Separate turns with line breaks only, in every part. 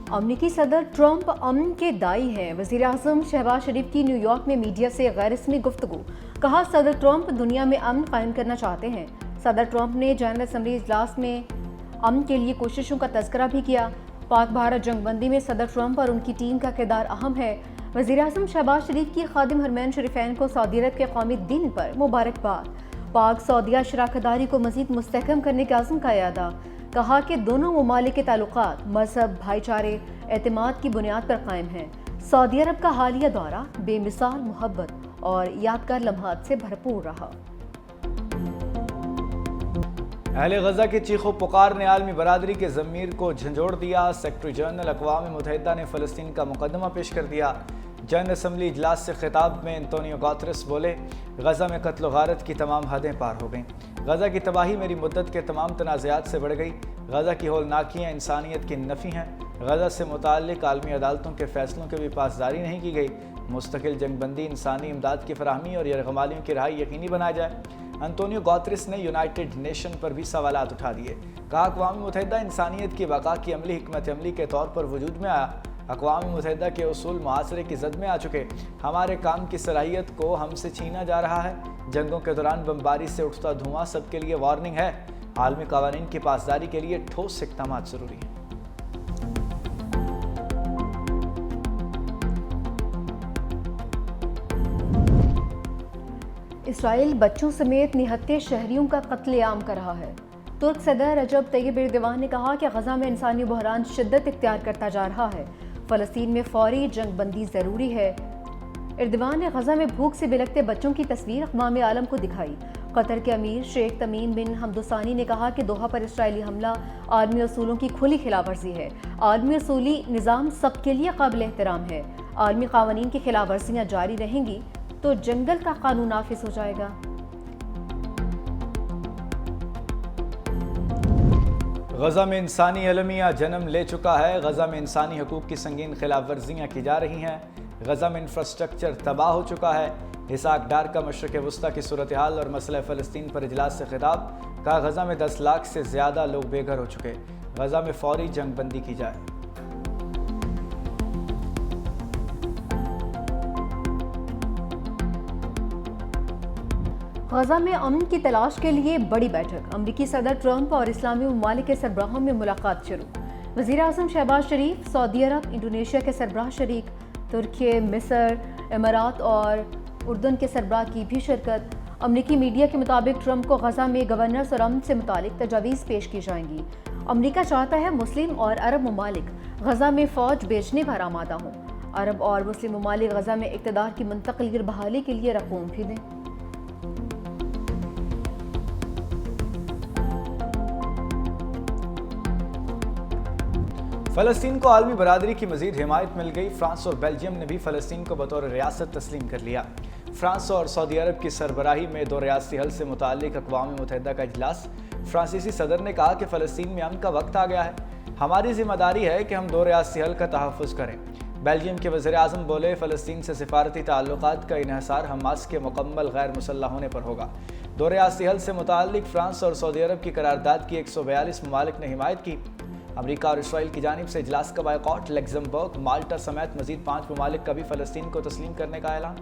امریکی صدر ٹرمپ امن کے داعی ہیں۔ وزیر اعظم شہباز شریف کی نیو یارک میں میڈیا سے غیر رسمی گفتگو۔ کہا صدر ٹرمپ دنیا میں امن قائم کرنا چاہتے ہیں۔ صدر ٹرمپ نے جنرل اسمبلی اجلاس میں امن کے لیے کوششوں کا تذکرہ بھی کیا۔ پاک بھارت جنگ بندی میں صدر ٹرمپ اور ان کی ٹیم کا کردار اہم ہے۔ وزیر اعظم شہباز شریف کی خادم حرمین شریفین کو سعودی عرب کے قومی دن پر مبارکباد۔ پاک سعودیہ شراکت داری کو مزید مستحکم کرنے کے عزم کا اعادہ۔ کہا کہ دونوں ممالک کے تعلقات مذہب، بھائی چارے، اعتماد کی بنیاد پر قائم ہیں۔ سعودی عرب کا حالیہ دورہ بے مثال محبت اور یادگار لمحات سے بھرپور رہا۔
اہل غزہ کی چیخ و پکار نے عالمی برادری کے ضمیر کو جھنجھوڑ دیا۔ سیکرٹری جنرل اقوام متحدہ نے فلسطین کا مقدمہ پیش کر دیا۔ جنرل اسمبلی اجلاس سے خطاب میں انتونیو گوتریس بولے، غزہ میں قتل و غارت کی تمام حدیں پار ہو گئیں۔ غزہ کی تباہی میری مدت کے تمام تنازعات سے بڑھ گئی۔ غزہ کی ہولناکیاں انسانیت کی نفی ہیں۔ غزہ سے متعلق عالمی عدالتوں کے فیصلوں کی بھی پاسداری نہیں کی گئی۔ مستقل جنگ بندی، انسانی امداد کی فراہمی اور یرغمالیوں کی رہائی یقینی بنایا جائے۔ انتونیو گوتریس نے یونائٹڈ نیشن پر بھی سوالات اٹھا دیے۔ کہا اقوام متحدہ انسانیت کی بقا کی عملی حکمت عملی کے طور پر وجود میں آیا۔ اقوام متحدہ کے اصول معاشرے کی زد میں آ چکے۔ ہمارے کام کی صلاحیت کو ہم سے چھینا جا رہا ہے۔ جنگوں کے دوران بمباری سے اٹھتا دھواں سب کے لیے وارننگ ہے۔ عالمی قوانین کی پاسداری کے لیے ٹھوس اقدامات ضروری ہیں۔
اسرائیل بچوں سمیت نہتے شہریوں کا قتل عام کر رہا ہے۔ ترک صدر رجب طیب ایردوان نے کہا کہ غزہ میں انسانی بحران شدت اختیار کرتا جا رہا ہے۔ فلسطین میں فوری جنگ بندی ضروری ہے۔ ایردوان نے غزہ میں بھوک سے بلکتے بچوں کی تصویر اقوام عالم کو دکھائی۔ قطر کے امیر شیخ تمیم بن حمد ثانی نے کہا کہ دوحہ پر اسرائیلی حملہ عالمی اصولوں کی کھلی خلاف ورزی ہے۔ عالمی اصولی نظام سب کے لیے قابل احترام ہے۔ عالمی قوانین کی خلاف ورزیاں جاری رہیں گی تو جنگل کا قانون نافذ ہو جائے گا۔
غزہ میں انسانی المیہ جنم لے چکا ہے۔ غزہ میں انسانی حقوق کی سنگین خلاف ورزیاں کی جا رہی ہیں۔ غزہ میں انفراسٹرکچر تباہ ہو چکا ہے۔ اسحاق ڈار کا مشرق وسطیٰ کی صورتحال اور مسئلہ فلسطین پر اجلاس سے خطاب۔ کہا غزہ میں 10 لاکھ سے زیادہ لوگ بے گھر ہو چکے۔ غزہ میں فوری جنگ بندی کی جائے۔
غزہ میں امن کی تلاش کے لیے بڑی بیٹھک۔ امریکی صدر ٹرمپ اور اسلامی ممالک کے سربراہوں میں ملاقات شروع۔ وزیر اعظم شہباز شریف، سعودی عرب، انڈونیشیا کے سربراہ شریک، ترکی، مصر، امارات اور اردن کے سربراہ کی بھی شرکت۔ امریکی میڈیا کے مطابق ٹرمپ کو غزہ میں گورنرز اور امن سے متعلق تجاویز پیش کی جائیں گی۔ امریکہ چاہتا ہے مسلم اور عرب ممالک غزہ میں فوج بھیجنے پر آمادہ ہوں۔ عرب اور مسلم ممالک غزہ میں اقتدار کی منتقلی اور بحالی کے لیے رقوم بھی دیں۔
فلسطین کو عالمی برادری کی مزید حمایت مل گئی۔ فرانس اور بیلجیم نے بھی فلسطین کو بطور ریاست تسلیم کر لیا۔ فرانس اور سعودی عرب کی سربراہی میں 2 ریاستی حل سے متعلق اقوام متحدہ کا اجلاس۔ فرانسیسی صدر نے کہا کہ فلسطین میں امن کا وقت آ گیا ہے۔ ہماری ذمہ داری ہے کہ ہم 2 ریاستی حل کا تحفظ کریں۔ بیلجیم کے وزیر اعظم بولے، فلسطین سے سفارتی تعلقات کا انحصار حماس کے مکمل غیر مسلح ہونے پر ہوگا۔ 2 ریاستی حل سے متعلق فرانس اور سعودی عرب کی قرارداد کی 142 ممالک نے حمایت کی۔ امریکہ اور اسرائیل کی جانب سے اجلاس کا بائیکاٹ۔ لگزمبرگ، مالٹا سمیت مزید 5 ممالک کا بھی فلسطین کو تسلیم کرنے کا اعلان۔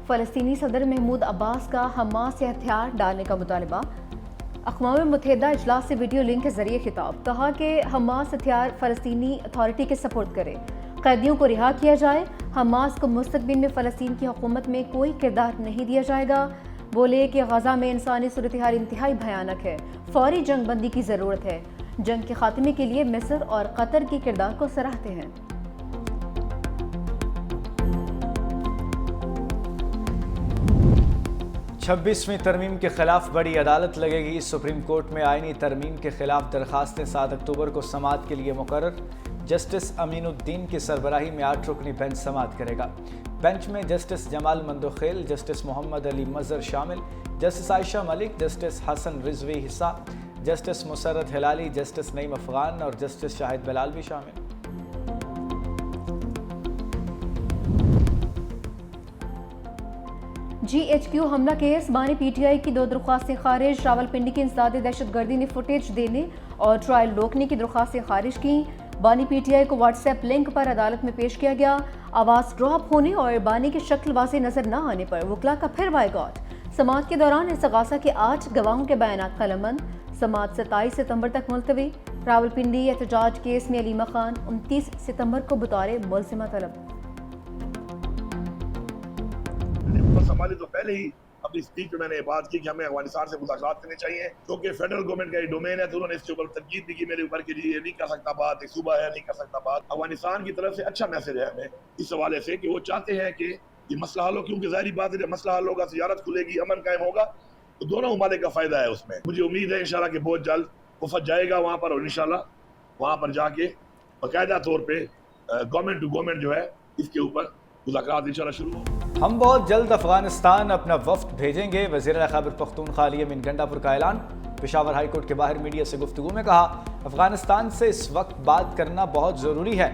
فلسطینی صدر محمود عباس کا حماس سے ہتھیار ڈالنے کا مطالبہ۔ اقوام متحدہ اجلاس سے ویڈیو لنک کے ذریعے خطاب۔ کہا کہ حماس ہتھیار فلسطینی اتھارٹی کے سپرد کرے، قیدیوں کو رہا کیا جائے۔ حماس کو مستقبل میں فلسطین کی حکومت میں کوئی کردار نہیں دیا جائے گا۔ بولے کہ غزہ میں انسانی صورتحال انتہائی بھیانک ہے، فوری جنگ بندی کی ضرورت ہے۔ جنگ کے خاتمے کے لیے مصر اور قطر کی کردار کو سراہتے ہیں۔
26ویں ترمیم کے خلاف بڑی عدالت لگے گی۔ سپریم کورٹ میں آئینی ترمیم کے خلاف درخواستیں 7 اکتوبر کو سماعت کے لیے مقرر۔ جسٹس امین الدین کی سربراہی میں 8 رکنی بینچ سماعت کرے گا۔ بینچ میں جسٹس جمال مندوخیل، جسٹس محمد علی مظہر شامل، جسٹس عائشہ ملک، جسٹس حسن رضوی حصہ، جسٹس مسرت ہلالی، جسٹس نعیم افغان اور جسٹس شاہد بلال بھی شامل۔
GHQ हमला केस बानी PTI की 2 दरख्वास्तें खारिज। रावलपिंडी की इंसदाद दहशत गर्दी ने फुटेज देने और ट्रायल रोकने की दरख्वास्तें खारिज की। बानी PTI को व्हाट्सएप लिंक पर अदालत में पेश किया गया। आवाज़ ड्रॉप होने और बानी की शक्ल वाज़ेह नजर न आने पर वकला का फिर बायकॉट। समाअत के दौरान इस्तग़ासा के 8 गवाहों के बयानात कलमबंद। समाअत 27 सितंबर तक मुलतवी। रावलपिंडी एहतजाज केस में अलीमा खान 29 सितंबर को बतौर मुल्ज़िमा तलब।
संभाली तो पहले ही अपनी स्पीच में मैंने बात की कि हमें अफगानिस्तान से मुलाकात करनी चाहिए, क्योंकि फेडरल गवर्नमेंट का ये डोमेन है, तो उन्होंने इसके ऊपर तनकीद भी की मेरे ऊपर कि ये नहीं कर सकता बात, एक सूबा है नहीं कर सकता बात। अफगानिस्तान की तरफ से अच्छा मैसेज है हमें इस हवाले से कि वो चाहते हैं कि ये मसला हल हो, क्योंकि ज़ाहिर बात है जब मसला हल होगा, तिजारत खुलेगी, अमन कायम होगा, तो दोनों ममालिक का फायदा है उसमें। मुझे उम्मीद है इंशाल्लाह कि बहुत जल्द वफद जाएगा वहाँ पर, और इंशाल्लाह वहाँ पर जाके बाकायदा तौर पर गवर्नमेंट टू गवर्नमेंट जो है इसके ऊपर मुलाकात इंशाल्लाह शुरू हो।
हम बहुत जल्द अफगानिस्तान अपना वफ्द भेजेंगे, वज़ीर खैबर पख्तूनख्वा अली अमीन गंडापुर का ऐलान। पेशावर हाई कोर्ट के बाहर मीडिया से गुफ्तगू में कहा, अफगानिस्तान से इस वक्त बात करना बहुत ज़रूरी है।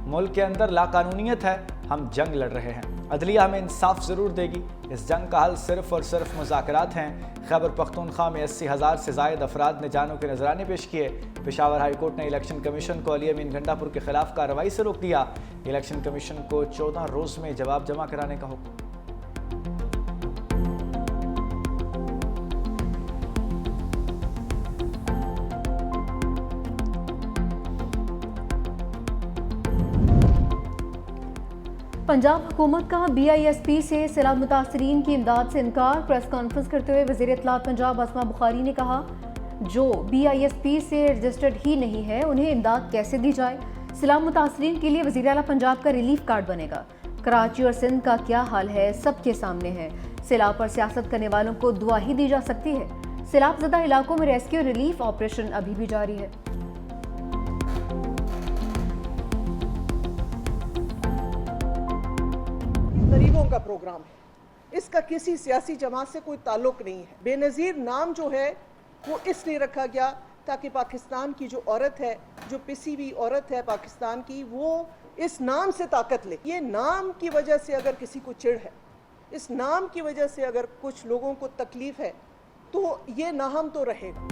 मुल्क के अंदर लाकानूनियत है, हम जंग लड़ रहे हैं, अदलिया हमें इंसाफ ज़रूर देगी। इस जंग का हल सिर्फ़ और सिर्फ मुज़ाकरात हैं। खैबर पख्तूनख्वा में 80,000 से ज़ायद अफराद ने जानों के नजराने पेश किए। पेशावर हाई कोर्ट ने इलेक्शन कमीशन को अली अमीन गंडापुर के खिलाफ कार्रवाई से रोक दिया। इलेक्शन कमीशन को 14 रोज़ में जवाब जमा कराने का हुक्म।
पंजाब हुकूमत का BISP से सैलाब मुतासरीन की इमदाद से इनकार। प्रेस कॉन्फ्रेंस करते हुए वज़ीर इत्तलात पंजाब असमा बुखारी ने कहा, जो BISP से रजिस्टर्ड ही नहीं है उन्हें इमदाद कैसे दी जाए। सैलाब मुतासरीन के लिए वज़ीर आला पंजाब का रिलीफ कार्ड बनेगा। कराची और सिंध का क्या हाल है सबके सामने है। सैलाब पर सियासत करने वालों को दुआ ही दी जा सकती है। सैलाब ज़दा इलाकों में रेस्क्यू रिलीफ ऑपरेशन अभी भी जारी है।
गरीबों का प्रोग्राम है, इसका किसी सियासी जमात से कोई ताल्लुक नहीं है। बेनज़ीर नाम जो है वो इसलिए रखा गया ताकि पाकिस्तान की जो औरत है, जो पिसी हुई औरत है पाकिस्तान की, वो इस नाम से ताकत ले। ये नाम की वजह से अगर किसी को चिढ़ है, इस नाम की वजह से अगर कुछ लोगों को तकलीफ है, तो ये नाहम तो रहेगा।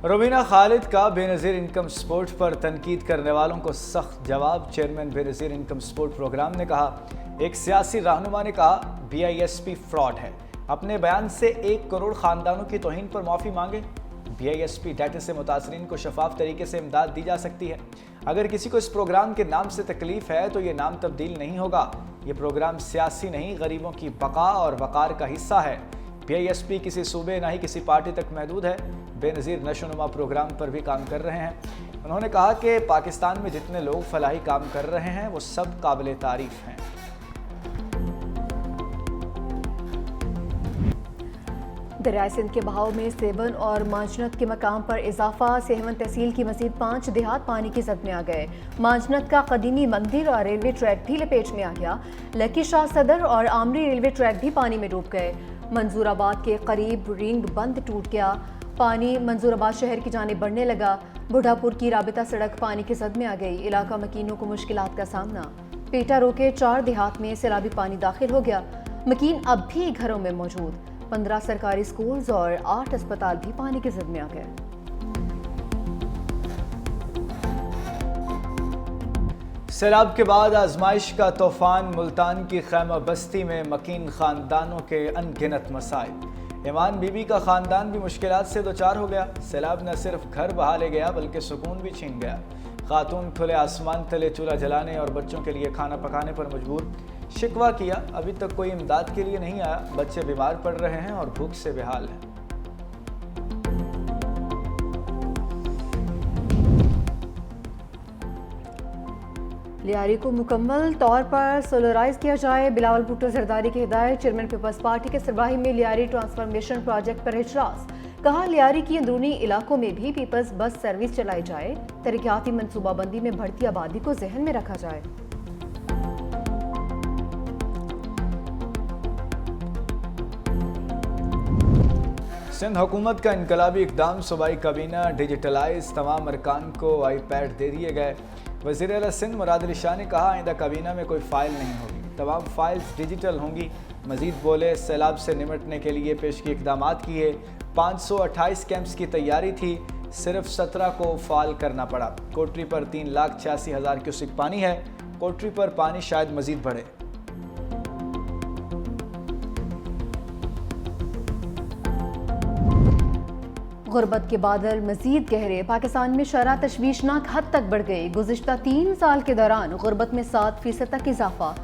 रुबीना खालिद का बेनज़ीर इनकम सपोर्ट पर तनकीद करने वालों को सख्त जवाब। Chairman Benazir income support programme ने कहा, एक सियासी रहनुमा ने कहा BISP फ्रॉड है, अपने बयान से 1 करोड़ ख़ानदानों की तौहीन पर माफ़ी मांगे। BISP डाटा से मुतासरीन को शफाफ तरीके से इमदाद दी जा सकती है। अगर किसी को इस प्रोग्राम के नाम से तकलीफ है तो ये नाम तब्दील नहीं होगा। ये प्रोग्राम सियासी नहीं, गरीबों की बका और वक़ार का हिस्सा है। BISP किसी सूबे ना ही किसी पार्टी तक महदूद है। बेनज़ीर नशोनुमा प्रोग्राम पर भी काम कर रहे हैं। उन्होंने कहा कि पाकिस्तान में जितने लोग फलाही काम कर रहे हैं वो सब काबिल तारीफ हैं।
दरियाए सिंध के बहाव में सेवन और मांजनत के मकाम पर इजाफा। सेवन तहसील की मजीद 5 देहात पानी की जद में आ गए। मांजनत का कदीमी मंदिर और रेलवे ट्रैक भी लपेट में आ गया। लकी शाह सदर और आमरी रेलवे ट्रैक भी पानी में डूब गए। मंजूराबाद के करीब रिंग बंद टूट गया। पानी मंजूराबाद शहर की जानिब बढ़ने लगा। बुढ़ापुर की राबिता सड़क पानी की जद में आ गई। इलाका मकीनों को मुश्किलात का सामना। पेटा रोके 4 देहात में सैलाबी पानी दाखिल हो गया। मकीन अब भी घरों में मौजूद। 15 सरकारी स्कूल्स और 8 अस्पताल भी पानी की जद में आ गए।
सैलाब के बाद आजमाइश का तूफान। मुल्तान की खैमा बस्ती में मकीन खानदानों के अनगिनत मसाइल। ईमान बीबी का खानदान भी मुश्किलात से दोचार हो गया। सैलाब न सिर्फ घर बहा ले गया बल्कि सुकून भी छीन गया। खातून खुले आसमान तले चूल्हा जलाने और बच्चों के लिए खाना पकाने पर मजबूर। शिकवा किया, अभी तक कोई इमदाद के लिए नहीं आया। बच्चे बीमार पड़ रहे हैं और भूख से बेहाल हैं।
लियारी को मुकम्मल तौर पर सोलराइज किया जाए। बिलावल भुट्टो जरदारी की हिदायत। चेयरमैन पीपल्स पार्टी के सरबराही में लियारी ट्रांसफॉर्मेशन प्रोजेक्ट पर इजलास। कहा, लियारी की अंदरूनी इलाकों में भी पीपल्स बस सर्विस चलाई जाए। तरक्याती मनसूबाबंदी में बढ़ती आबादी को जहन में रखा जाए।
सिंध हुकूमत का इनकलाबी इकदाम। सूबाई काबीना डिजिटलाइज, तमाम अरकान को iPad दे दिए गए। वज़ीर आला सिंध मुराद अली शाह ने कहा, आइंदा काबीना में कोई फाइल नहीं होगी। तमाम फाइल्स डिजिटल होंगी। मजीद बोले, सैलाब से निमटने के लिए पेशगी इकदामात किए। 528 कैंप्स की तैयारी थी, सिर्फ 17 को फाल करना पड़ा। कोटरी पर 3,86,000 क्यूसिक पानी है। कोटरी पर पानी शायद मजीद बढ़े।
गुर्बत के बादल मजीद गहरे। पाकिस्तान में शरह तशवीशनाक हद तक बढ़ गई। गुज़िश्ता 3 साल के दौरान गुर्बत में 7% तक इजाफा।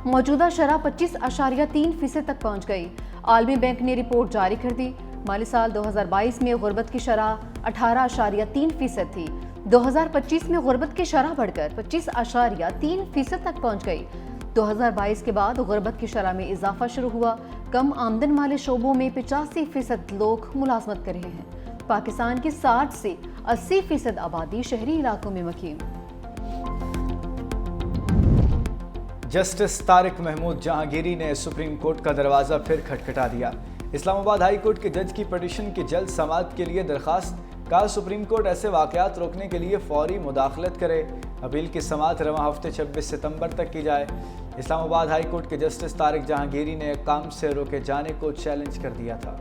मौजूदा शरह 25.3% तक पहुँच गई। आलमी बैंक ने रिपोर्ट जारी कर दी। माली साल 2022 में गुर्बत की शरह 18.3% थी। 2025 में गुर्बत की शरह बढ़कर 25.3% तक पहुँच गई। 2022 के बाद गुर्बत की शरह में इजाफा शुरू हुआ। कम आमदन वाले शोबों में 85% लोग मुलाजमत कर रहे हैं। पाकिस्तान की 60 से 80% आबादी शहरी इलाकों में मकीम।
जस्टिस तारिक महमूद जहांगीरी ने सुप्रीम कोर्ट का दरवाज़ा फिर खटखटा दिया। इस्लामाबाद हाई कोर्ट के जज की पिटीशन की जल्द समाअत के लिए दरख्वास्त। कहा, सुप्रीम कोर्ट ऐसे वाक़यात रोकने के लिए फौरी मुदाखलत करे। अपील की समाअत रवां हफ्ते 26 सितंबर तक की जाए। इस्लामाबाद हाई कोर्ट के जस्टिस तारिक जहांगीरी ने काम से रोके जाने को चैलेंज कर दिया था।